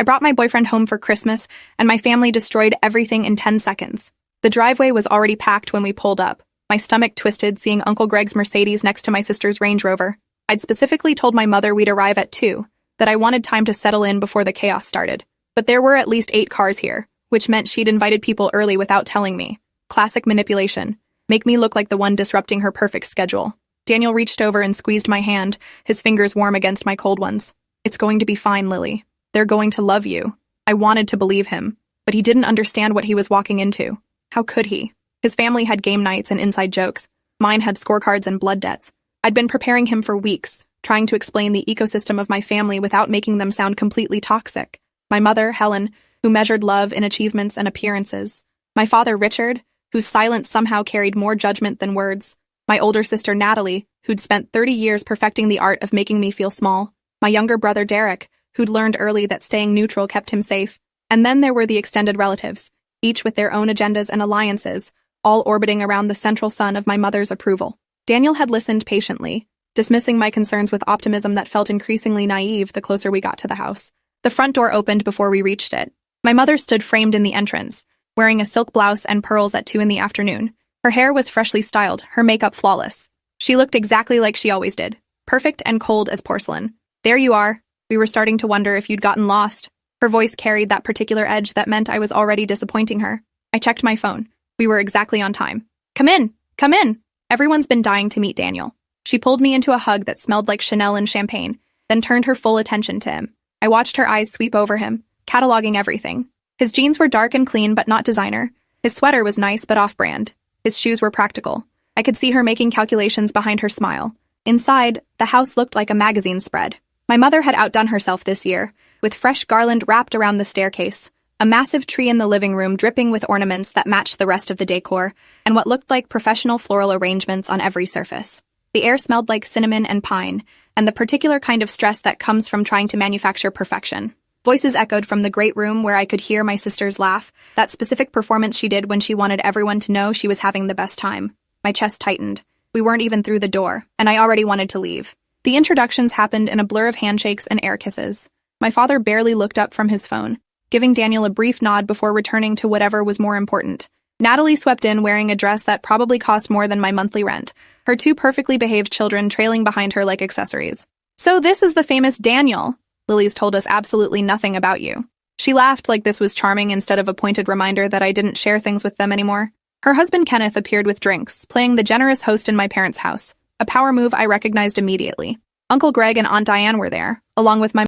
I brought my boyfriend home for Christmas, and my family destroyed everything in 10 seconds. The driveway was already packed when we pulled up. My stomach twisted seeing Uncle Greg's Mercedes next to my sister's Range Rover. I'd specifically told my mother we'd arrive at 2, that I wanted time to settle in before the chaos started. But there were at least 8 cars here, which meant she'd invited people early without telling me. Classic manipulation. Make me look like the one disrupting her perfect schedule. Daniel reached over and squeezed my hand, his fingers warm against my cold ones. It's going to be fine, Lily. They're going to love you. I wanted to believe him, but he didn't understand what he was walking into. How could he? His family had game nights and inside jokes. Mine had scorecards and blood debts. I'd been preparing him for weeks, trying to explain the ecosystem of my family without making them sound completely toxic. My mother, Helen, who measured love in achievements and appearances. My father, Richard, whose silence somehow carried more judgment than words. My older sister, Natalie, who'd spent 30 years perfecting the art of making me feel small. My younger brother, Derek, who'd learned early that staying neutral kept him safe. And then there were the extended relatives, each with their own agendas and alliances, all orbiting around the central sun of my mother's approval. Daniel had listened patiently, dismissing my concerns with optimism that felt increasingly naive the closer we got to the house. The front door opened before we reached it. My mother stood framed in the entrance, wearing a silk blouse and pearls at 2 in the afternoon. Her hair was freshly styled, her makeup flawless. She looked exactly like she always did, perfect and cold as porcelain. There you are. We were starting to wonder if you'd gotten lost. Her voice carried that particular edge that meant I was already disappointing her. I checked my phone. We were exactly on time. Come in! Come in! Everyone's been dying to meet Daniel. She pulled me into a hug that smelled like Chanel and champagne, then turned her full attention to him. I watched her eyes sweep over him, cataloging everything. His jeans were dark and clean but not designer. His sweater was nice but off-brand. His shoes were practical. I could see her making calculations behind her smile. Inside, the house looked like a magazine spread. My mother had outdone herself this year, with fresh garland wrapped around the staircase, a massive tree in the living room dripping with ornaments that matched the rest of the decor, and what looked like professional floral arrangements on every surface. The air smelled like cinnamon and pine, and the particular kind of stress that comes from trying to manufacture perfection. Voices echoed from the great room where I could hear my sister's laugh, that specific performance she did when she wanted everyone to know she was having the best time. My chest tightened. We weren't even through the door, and I already wanted to leave. The introductions happened in a blur of handshakes and air kisses. My father barely looked up from his phone, giving Daniel a brief nod before returning to whatever was more important. Natalie swept in wearing a dress that probably cost more than my monthly rent, her 2 perfectly behaved children trailing behind her like accessories. So this is the famous Daniel. Lily's told us absolutely nothing about you. She laughed like this was charming instead of a pointed reminder that I didn't share things with them anymore. Her husband Kenneth appeared with drinks, playing the generous host in my parents' house, a power move I recognized immediately. Uncle Greg and Aunt Diane were there, along with my